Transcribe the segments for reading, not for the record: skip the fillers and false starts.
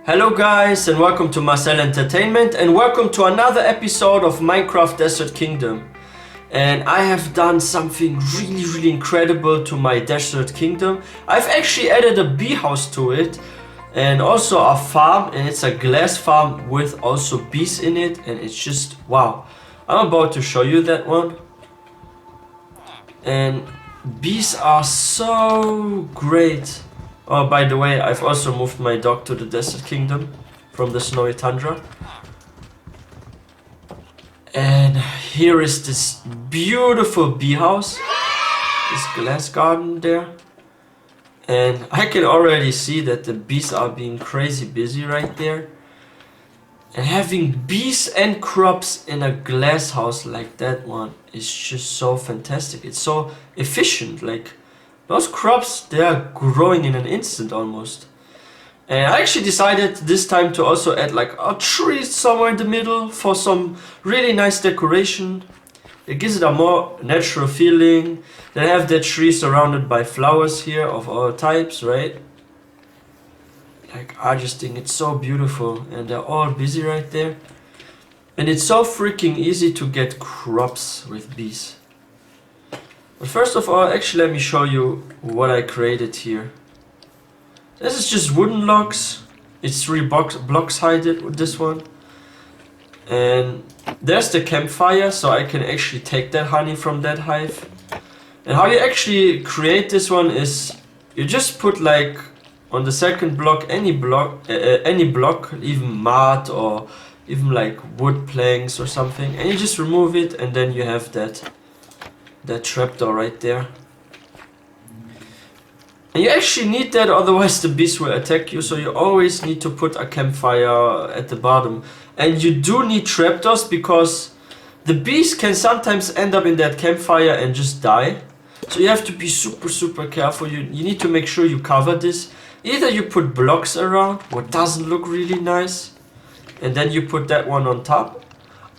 Hello guys and welcome to Marcel Entertainment and welcome to another episode of Minecraft Desert Kingdom. And I have done something really incredible to my Desert Kingdom. I've actually added a bee house to it and also a farm, and it's a glass farm with also bees in it, and it's just wow. I'm about to show you that one. And bees are so great. Oh, by the way, I've also moved my dog to the Desert Kingdom from the snowy tundra. And here is this beautiful bee house, this glass garden there. And I can already see that the bees are being crazy busy right there. And having bees and crops in a glass house like that one is just so fantastic. It's so efficient, like those crops, they are growing in an instant almost. And I actually decided this time to also add like a tree somewhere in the middle for some really nice decoration. It gives it a more natural feeling. Then I have that tree surrounded by flowers here of all types, right? Like, I just think it's so beautiful, and they're all busy right there. And it's so freaking easy to get crops with bees. But first of all, actually let me show you what I created here. This is just wooden logs. It's 3 blocks high with this one. And there's the campfire, so I can actually take that honey from that hive. And how you actually create this one is you just put like on the second block any block, even mud or even like wood planks or something, and you just remove it, and then you have that trapdoor right there. And you actually need that, otherwise the bees will attack you, so you always need to put a campfire at the bottom. And you do need trapdoors because the bees can sometimes end up in that campfire and just die. So you have to be super careful. You need to make sure you cover this. Either you put blocks around, what doesn't look really nice, and then you put that one on top.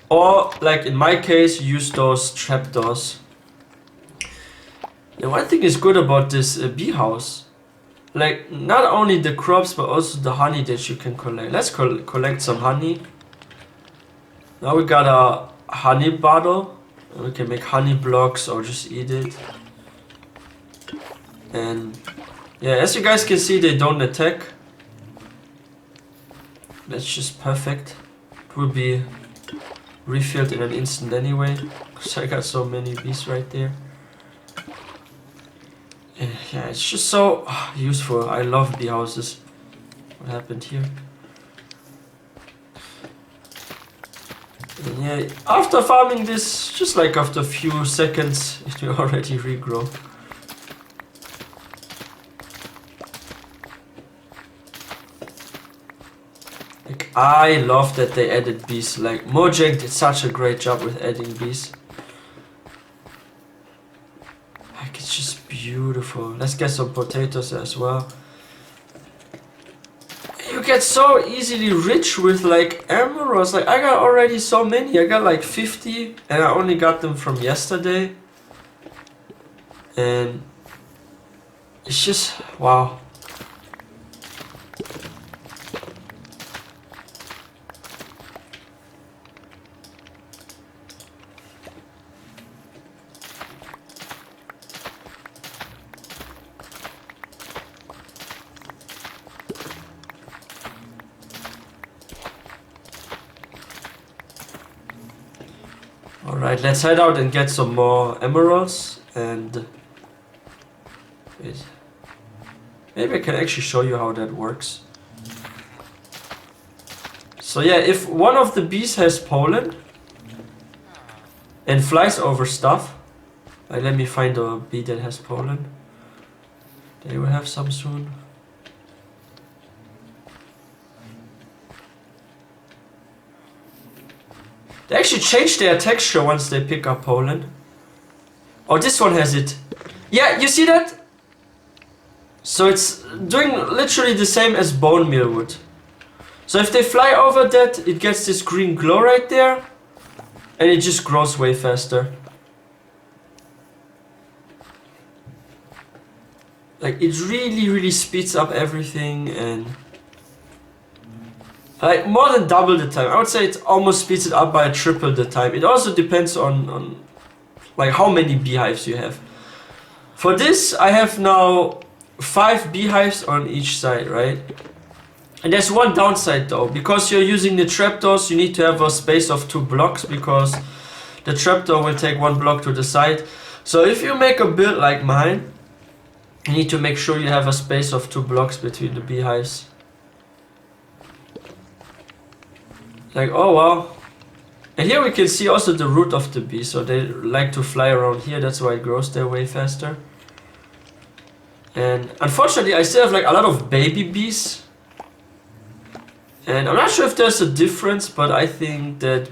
Or, like in my case, use those trapdoors. And one thing is good about this bee house, like not only the crops but also the honey that you can collect. Let's collect some honey. Now we got a honey bottle, and we can make honey blocks or just eat it. And yeah, as you guys can see, they don't attack. That's just perfect. It will be refilled in an instant anyway, because I got so many bees right there. Yeah, it's just so useful. I love bee houses. What happened here? And yeah, after farming this, just like after a few seconds, it will already regrow. Like, I love that they added bees. Like, Mojang did such a great job with adding bees. Like, it's just beautiful. Let's get some potatoes as well. You get so easily rich with like emeralds. Like, I got already so many. I got like 50, and I only got them from yesterday. And it's just wow. Alright, let's head out and get some more emeralds, and wait, maybe I can actually show you how that works. So yeah, if one of the bees has pollen and flies over stuff, like let me find a bee that has pollen. They will have some soon. They actually change their texture once they pick up pollen. Oh, this one has it. Yeah, you see that? So it's doing literally the same as bone meal would. So if they fly over that, it gets this green glow right there, and it just grows way faster. Like, it really speeds up everything, and Like more than double the time. I would say it almost speeds it up by triple the time. It also depends on like how many beehives you have. For this, I have now 5 beehives on each side, right? And there's one downside though, because you're using the trapdoors, you need to have a space of 2 blocks because the trapdoor will take 1 block to the side. So if you make a build like mine, you need to make sure you have a space of 2 blocks between the beehives. Like, oh wow. And here we can see also the root of the bee, so they like to fly around here, that's why it grows their way faster. And unfortunately I still have like a lot of baby bees. And I'm not sure if there's a difference, but I think that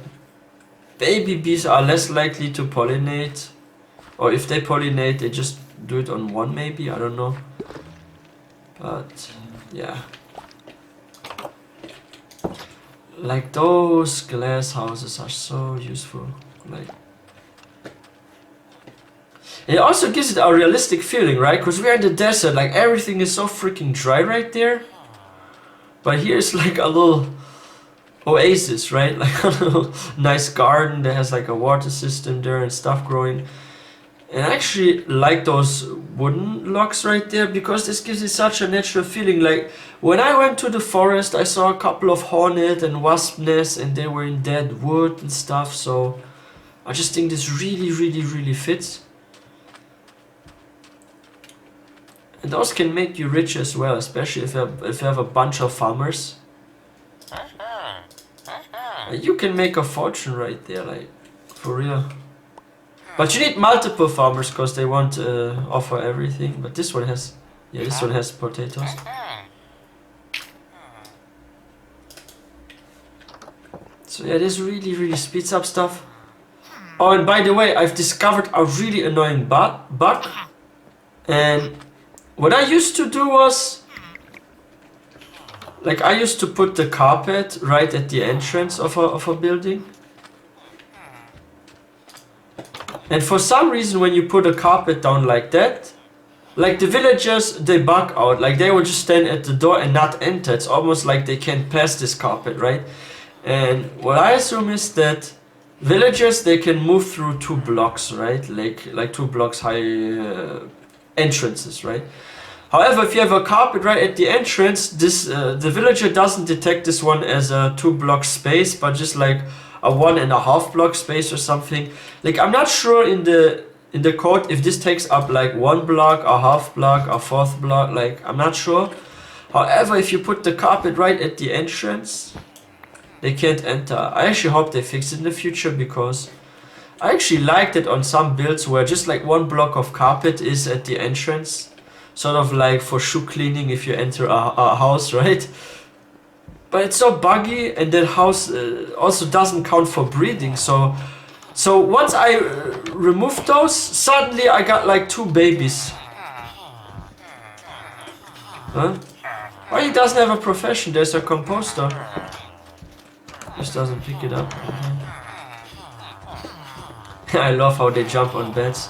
baby bees are less likely to pollinate. Or if they pollinate, they just do it on one maybe, I don't know. But yeah. Like those glass houses are so useful. Like, it also gives it a realistic feeling, right? Because we're in the desert, like everything is so freaking dry right there. But here's like a little oasis, right? Like a little nice garden that has like a water system there and stuff growing. And I actually like those wooden logs right there because this gives it such a natural feeling. Like when I went to the forest, I saw a couple of hornet and wasp nests and they were in dead wood and stuff. So I just think this really fits. And those can make you rich as well, especially if you have a bunch of farmers. You can make a fortune right there, like, for real. But you need multiple farmers because they won't offer everything. But this one has, yeah, this one has potatoes. So yeah, this really speeds up stuff. Oh, and by the way, I've discovered a really annoying bug. And what I used to do was, like, I used to put the carpet right at the entrance of a building. And for some reason, when you put a carpet down like that, like the villagers, they bug out. Like they will just stand at the door and not enter. It's almost like they can't pass this carpet, right? And what I assume is that villagers, they can move through 2 blocks, right? Like 2 blocks high entrances, right? However, if you have a carpet right at the entrance, this the villager doesn't detect this one as a 2 block space, but just like a 1.5 block space or something. Like I'm not sure in the code if this takes up like 1 block, a half block, a 4th block. Like I'm not sure. However, if you put the carpet right at the entrance, they can't enter. I actually hope they fix it in the future because I actually liked it on some builds where just like 1 block of carpet is at the entrance. Sort of like for shoe cleaning if you enter a house, right? But it's so buggy, and that house also doesn't count for breeding. So once I removed those, suddenly I got like 2 babies. Huh? Why he doesn't have a profession? There's a composter. Just doesn't pick it up. I love how they jump on beds.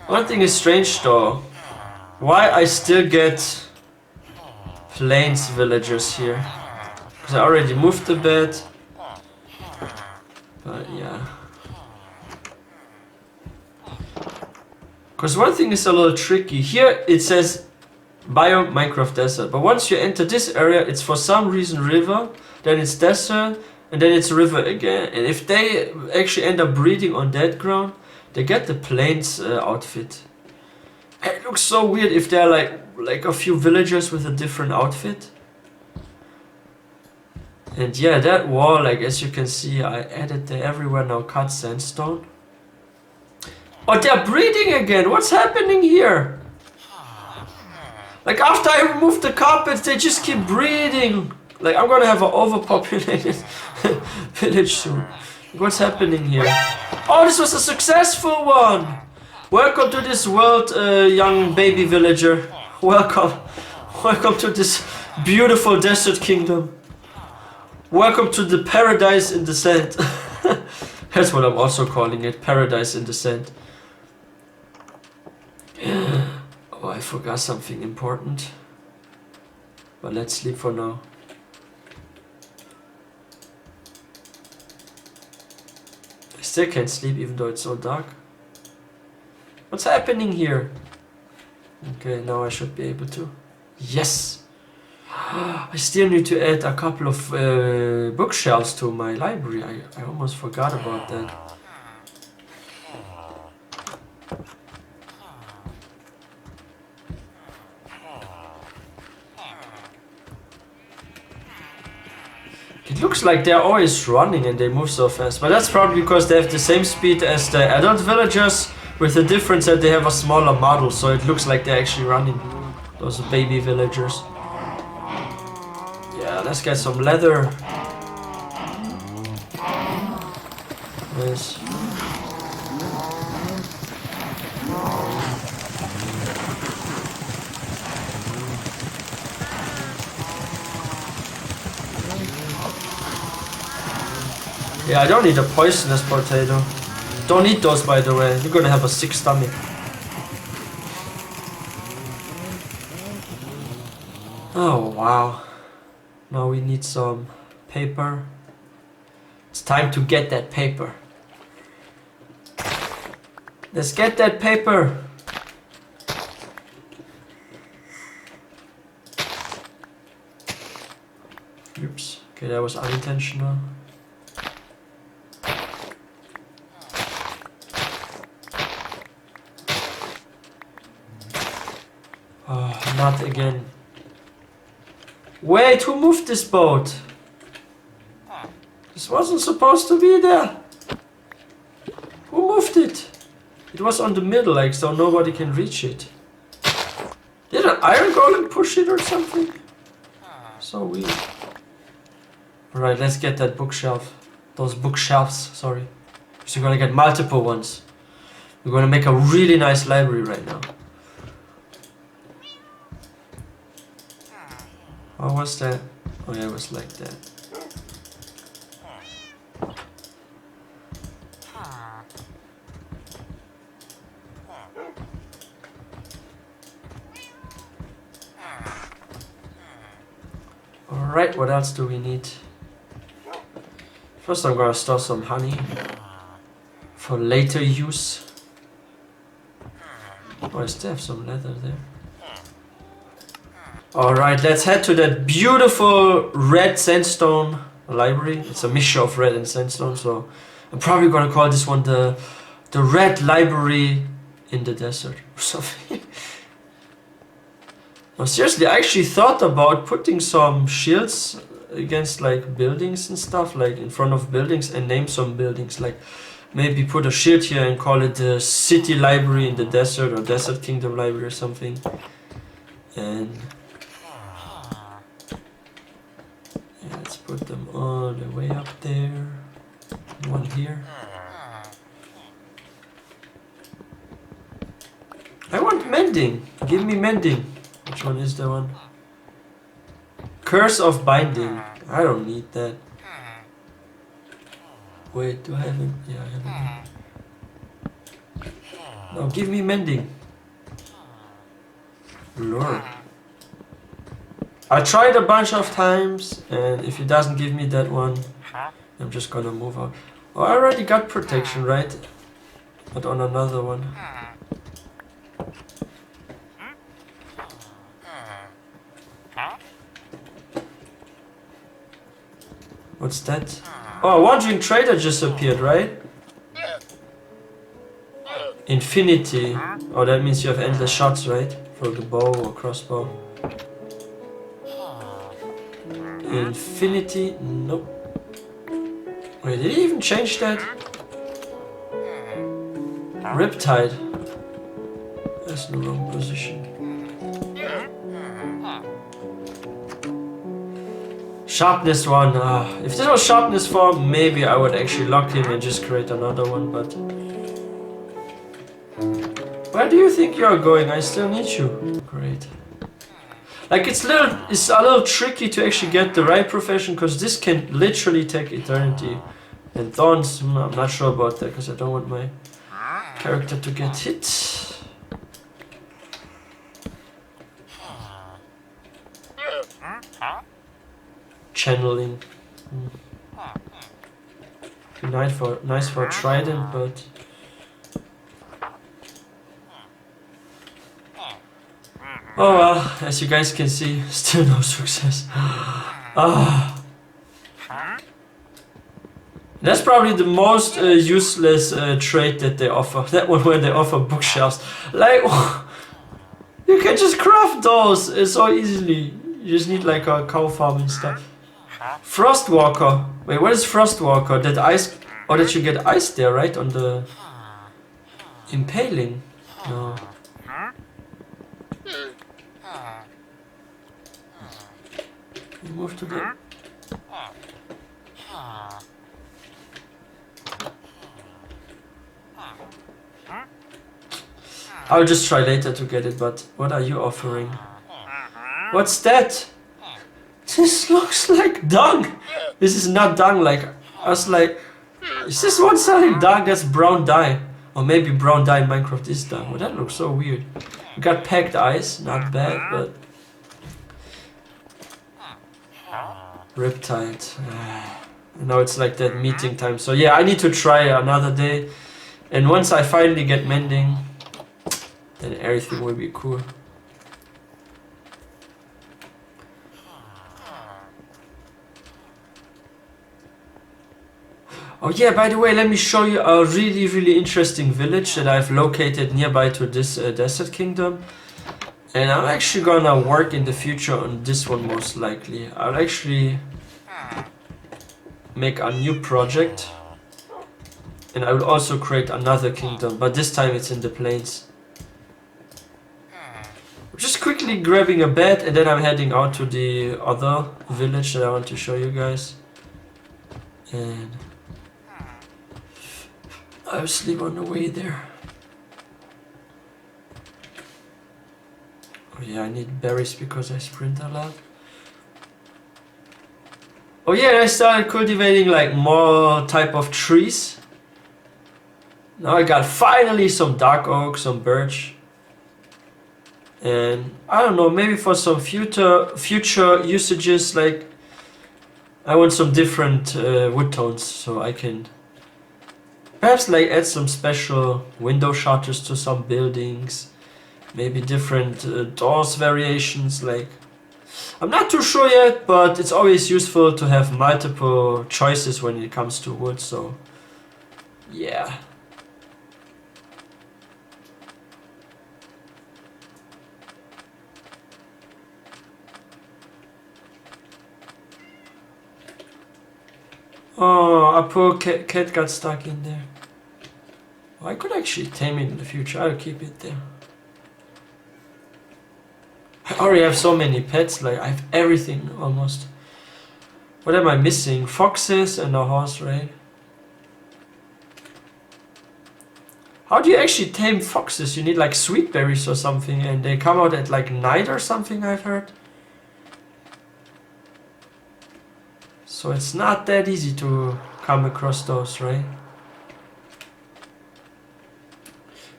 One thing is strange though. Why I still get plains villagers here? Because I already moved the bed. But yeah. Because one thing is a little tricky. Here it says biome Minecraft desert. But once you enter this area, it's for some reason river. Then it's desert. And then it's river again. And if they actually end up breeding on that ground, they get the plains outfit. And it looks so weird if they're like a few villagers with a different outfit. And yeah, that wall, like as you can see, I added there everywhere now cut sandstone. Oh, they're breeding again. What's happening here? Like after I remove the carpets, they just keep breeding. Like I'm gonna have an overpopulated village soon. What's happening here? Oh, this was a successful one! Welcome to this world, young baby villager. Welcome. Welcome to this beautiful desert kingdom. Welcome to the paradise in the sand. That's what I'm also calling it, paradise in the sand. Oh, I forgot something important. But let's sleep for now. I still can't sleep even though it's so dark. What's happening here? Okay, now I should be able to. Yes! I still need to add a couple of bookshelves to my library. I almost forgot about that. It looks like they're always running and they move so fast, but that's probably because they have the same speed as the adult villagers, with the difference that they have a smaller model, so it looks like they're actually running, those baby villagers. Yeah, let's get some leather. Nice. Yeah, I don't need a poisonous potato. Don't eat those, by the way. You're gonna have a sick stomach. Oh, wow. Now we need some paper. It's time to get that paper. Let's get that paper. Oops. Okay, that was unintentional. Oh, not again. Wait, who moved this boat? This wasn't supposed to be there. Who moved it? It was on the middle, like, so nobody can reach it. Did an iron golem push it or something? So weird. Alright, let's get that bookshelf. Those bookshelves, sorry. So we're gonna get multiple ones. We're gonna make a really nice library right now. How was that? Oh yeah, it was like that. Alright, what else do we need? First I'm gonna store some honey for later use. Oh, I still have some leather there. Alright, let's head to that beautiful red sandstone library. It's a mixture of red and sandstone, so I'm probably gonna call this one the red library in the desert or something. No, seriously, I actually thought about putting some shields against like buildings and stuff, like in front of buildings, and name some buildings, like maybe put a shield here and call it the city library in the desert or desert kingdom library or something. And yeah, let's put them all the way up there. One here. I want mending. Give me mending. Which one is the one? Curse of Binding. I don't need that. Wait, do I have it? Yeah, I have it. No, give me mending. Lord. I tried a bunch of times, and if it doesn't give me that one, I'm just gonna move out. Oh, I already got protection, right? But on another one. What's that? Oh, a wandering trader just appeared, right? Infinity. Oh, that means you have endless shots, right? For the bow or crossbow. Infinity. Nope. Wait, did he even change that? Riptide. That's the wrong position. Sharpness 1. If this was sharpness 4, maybe I would actually lock him and just create another one, but... Where do you think you're going? I still need you. Great. Like, it's a little tricky to actually get the right profession, because this can literally take eternity. And thorns, I'm not sure about that, because I don't want my character to get hit. Channeling. Nice for trident, but oh well, as you guys can see, still no success. Ah, that's probably the most useless trait that they offer. That one where they offer bookshelves. Like, you can just craft those so easily. You just need like a cow farm and stuff. Frostwalker. Wait, what is Frostwalker? That ice, or that you get ice there, right? On the impaling. No. You move to the. I'll just try later to get it, but what are you offering? What's that? This looks like dung! This is not dung, like, I was like, is this one selling dung? That's brown dye. Or maybe brown dye in Minecraft is dung. Well, that looks so weird. We got packed ice, not bad, but... Riptide. Now it's like that meeting time. So yeah, I need to try another day. And once I finally get mending, then everything will be cool. Oh yeah, by the way, let me show you a really interesting village that I've located nearby to this desert kingdom. And I'm actually gonna work in the future on this one most likely. I'll actually make a new project. And I will also create another kingdom, but this time it's in the plains. Just quickly grabbing a bed and then I'm heading out to the other village that I want to show you guys. And I'll sleep on the way there. Oh yeah, I need berries because I sprint a lot. Oh yeah, I started cultivating like more type of trees. Now I got finally some dark oak, some birch. And I don't know, maybe for some future usages, like I want some different wood tones so I can perhaps like add some special window shutters to some buildings, maybe different doors variations. Like, I'm not too sure yet, but it's always useful to have multiple choices when it comes to wood, so yeah. Oh, a poor cat got stuck in there. Oh, I could actually tame it in the future. I'll keep it there. I already have so many pets, like I have everything almost. What am I missing? Foxes and a horse, right? How do you actually tame foxes? You need like sweet berries or something, and they come out at like night or something, I've heard. So it's not that easy to come across those, right?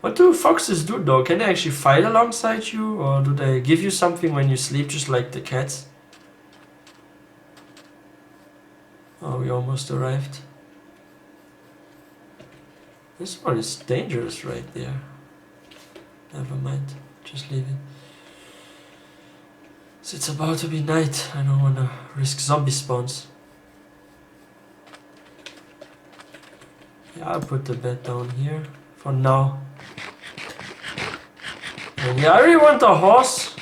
What do foxes do though? Can they actually fight alongside you? Or do they give you something when you sleep, just like the cats? Oh, we almost arrived. This one is dangerous right there. Never mind, just leave it. So it's about to be night. I don't want to risk zombie spawns. Yeah, I'll put the bed down here for now. And yeah, I really want a horse,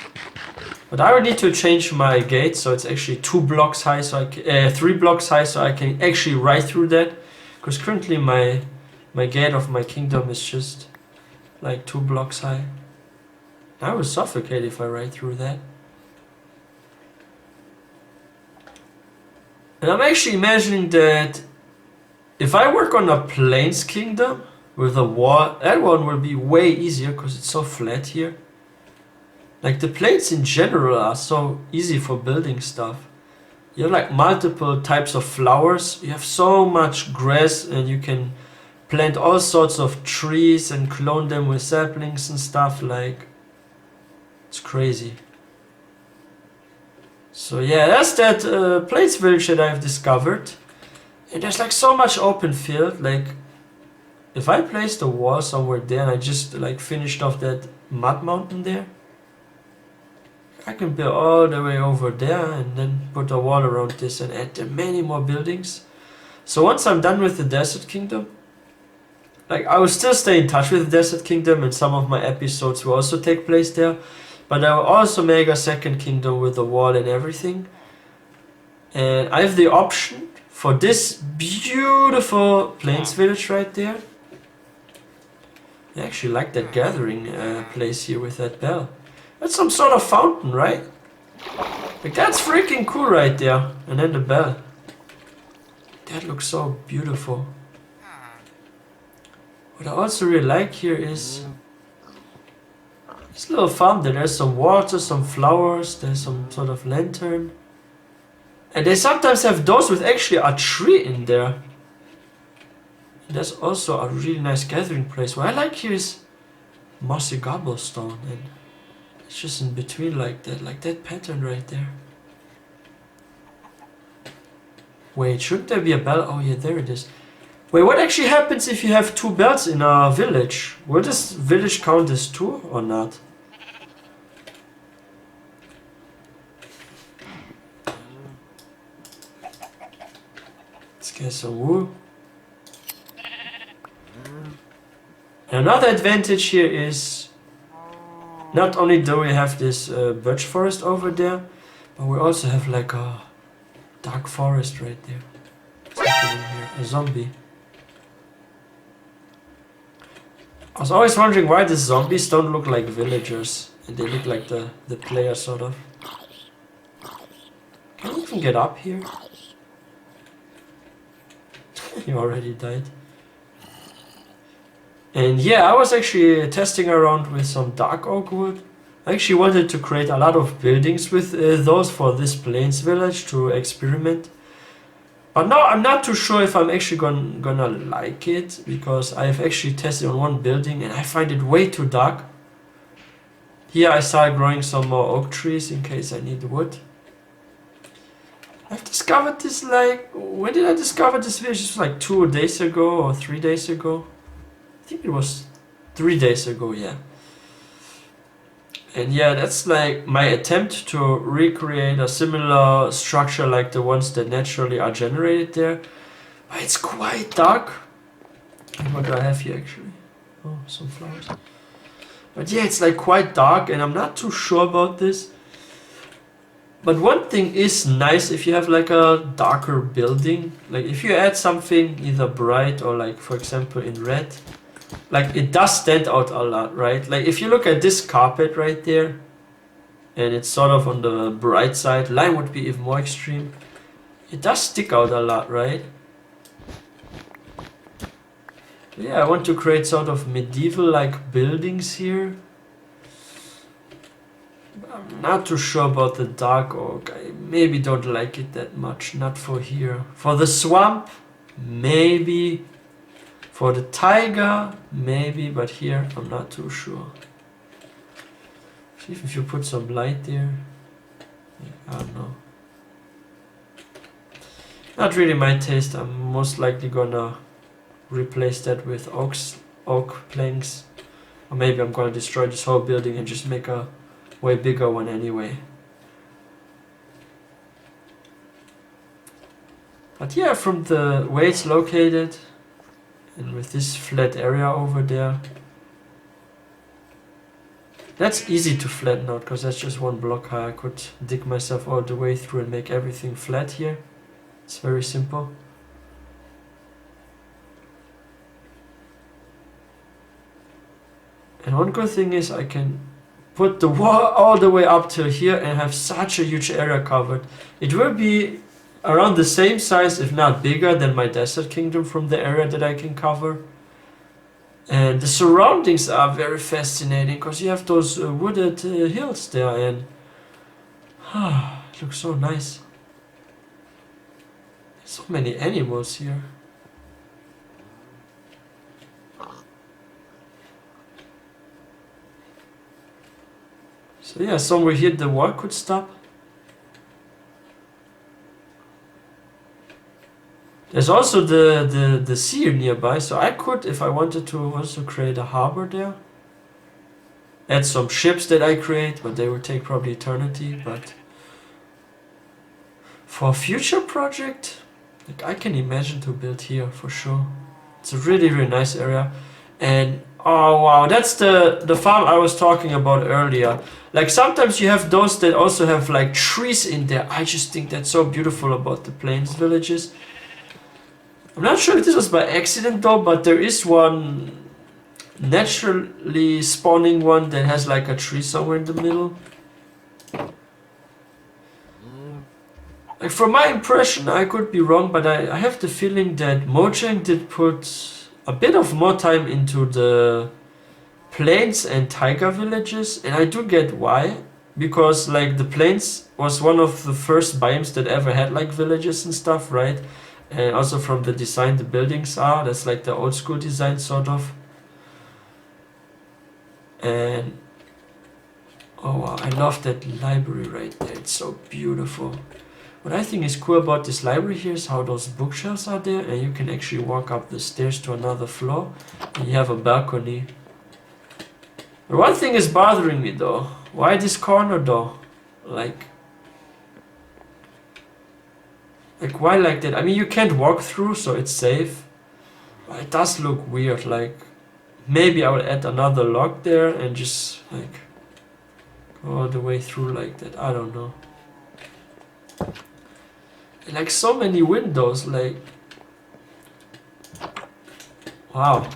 but I will need to change my gate so it's actually 2 blocks high, so I can, 3 blocks high, so I can actually ride through that. Because currently my gate of my kingdom is just like 2 blocks high. I will suffocate if I ride through that. And I'm actually imagining that if I work on a plains kingdom with a wall, that one will be way easier because it's so flat here. Like the plains in general are so easy for building stuff. You have like multiple types of flowers, you have so much grass, and you can plant all sorts of trees and clone them with saplings and stuff. Like, it's crazy. So yeah, that's that Plains Village that I've discovered. And there's like so much open field. Like, if I placed a wall somewhere there and I just like finished off that mud mountain there, I can build all the way over there and then put a wall around this and add many more buildings. So once I'm done with the Desert Kingdom, like I will still stay in touch with the Desert Kingdom and some of my episodes will also take place there. But I will also make a second kingdom with a wall and everything. And I have the option for this beautiful Plains Village right there. I actually like that gathering place here with that bell. That's some sort of fountain, right? Like that's freaking cool right there. And then the bell. That looks so beautiful. What I also really like here is this little farm there. There's some water, some flowers, there's some sort of lantern. And they sometimes have those with actually a tree in there. And there's also a really nice gathering place. What I like here is mossy cobblestone. And it's just in between like that pattern right there. Wait, should there be a bell? Oh yeah, there it is. Wait, what actually happens if you have two bells in a village? Will this village count as two or not? Let's get some wool. Another advantage here is not only do we have this birch forest over there, but we also have like a dark forest right there. What's happening here? A zombie. I was always wondering why the zombies don't look like villagers and they look like the player sort of. Can I even get up here? You already died. And yeah, I was actually testing around with some dark oak wood. I actually wanted to create a lot of buildings with those for this Plains Village to experiment. But now I'm not too sure if I'm actually gonna like it, because I've actually tested on one building and I find it way too dark. Here I started growing some more oak trees in case I need wood. I've discovered this like... When did I discover this village? It was like 2 days ago or 3 days ago. I think it was 3 days ago, yeah. And yeah, that's like my attempt to recreate a similar structure like the ones that naturally are generated there. But it's quite dark. What do I have here actually? Oh, some flowers. But yeah, it's like quite dark and I'm not too sure about this. But one thing is nice if you have like a darker building. Like if you add something either bright or like for example in red. Like it does stand out a lot, right? Like if you look at this carpet right there and it's sort of on the bright side, lime would be even more extreme. It does stick out a lot, right? Yeah, I want to create sort of medieval like buildings here. I'm not too sure about the dark oak. I maybe don't like it that much, not for here. For the swamp, maybe. For the taiga, maybe, but here I'm not too sure. See if you put some light there. I don't know. Not really my taste. I'm most likely gonna replace that with oak planks. Or maybe I'm gonna destroy this whole building and just make a way bigger one anyway. But yeah, from the way it's located, and with this flat area over there, that's easy to flatten out because that's just one block high. I could dig myself all the way through and make everything flat here. It's very simple. And one good thing is I can put the wall all the way up till here and have such a huge area covered. It will be around the same size, if not bigger, than my Desert Kingdom from the area that I can cover. And the surroundings are very fascinating because you have those wooded hills there and it looks so nice. So many animals here. So yeah, somewhere here the wall could stop. There's also the sea nearby, so I could, if I wanted to, also create a harbor there. Add some ships that I create, but they would take probably eternity. But for a future project, like I can imagine to build here for sure. It's a really, really nice area. And oh wow, that's the farm I was talking about earlier. Like sometimes you have those that also have like trees in there. I just think that's so beautiful about the plains villages. I'm not sure if this was by accident though, but there is one naturally spawning one that has like a tree somewhere in the middle. Like from my impression, I could be wrong, but I have the feeling that Mojang did put a bit of more time into the plains and taiga villages, and I do get why. Because like the plains was one of the first biomes that ever had like villages and stuff, right? And also from the design the buildings are, that's like the old school design sort of. And oh wow, I love that library right there, it's so beautiful. What I think is cool about this library here is how those bookshelves are there and you can actually walk up the stairs to another floor and you have a balcony. But one thing is bothering me though. Why this corner though? Like why like that? I mean you can't walk through so it's safe. But it does look weird, like maybe I will add another lock there and just like go all the way through like that, I don't know. Like so many windows, like wow.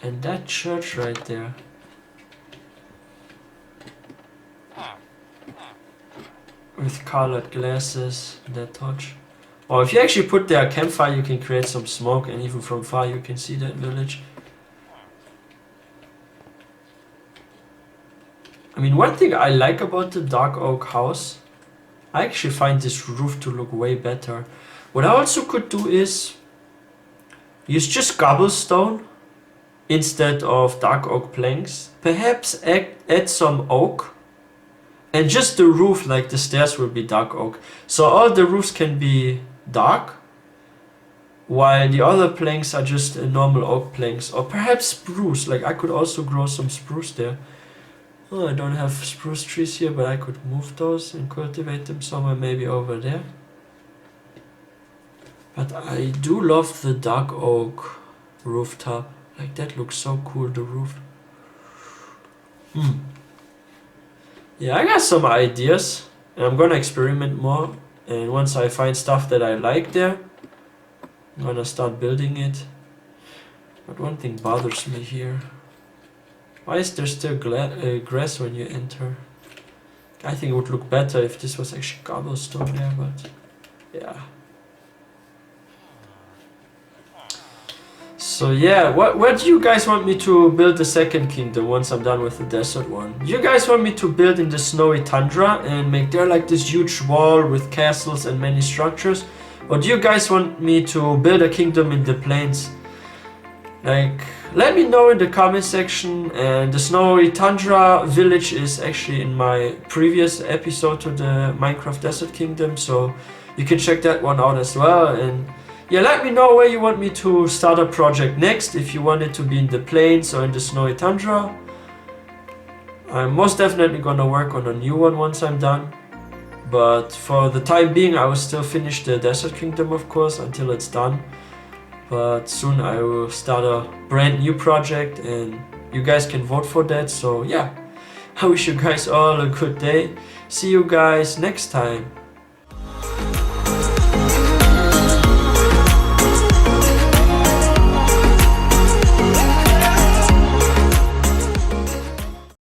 And that church right there. With colored glasses, that touch. Or if you actually put there a campfire, you can create some smoke and even from far you can see that village. I mean, one thing I like about the dark oak house, I actually find this roof to look way better. What I also could do is use just cobblestone instead of dark oak planks. Perhaps add some oak. And just the roof, like the stairs, will be dark oak. So all the roofs can be dark, while the other planks are just normal oak planks. Or perhaps spruce, like I could also grow some spruce there. Oh, I don't have spruce trees here, but I could move those and cultivate them somewhere maybe over there. But I do love the dark oak rooftop. Like that looks so cool, the roof. Yeah, I got some ideas and I'm gonna experiment more, and once I find stuff that I like there, I'm gonna start building it. But one thing bothers me here. Why is there still grass when you enter? I think it would look better if this was actually cobblestone there, but yeah. So yeah, where do you guys want me to build the second kingdom once I'm done with the desert one? Do you guys want me to build in the snowy tundra and make there like this huge wall with castles and many structures? Or do you guys want me to build a kingdom in the plains? Like, let me know in the comment section. And the snowy tundra village is actually in my previous episode to the Minecraft Desert Kingdom, so you can check that one out as well. And yeah, let me know where you want me to start a project next, if you want it to be in the plains or in the snowy tundra. I'm most definitely gonna work on a new one once I'm done. But for the time being, I will still finish the Desert Kingdom, of course, until it's done. But soon I will start a brand new project and you guys can vote for that. So yeah, I wish you guys all a good day. See you guys next time.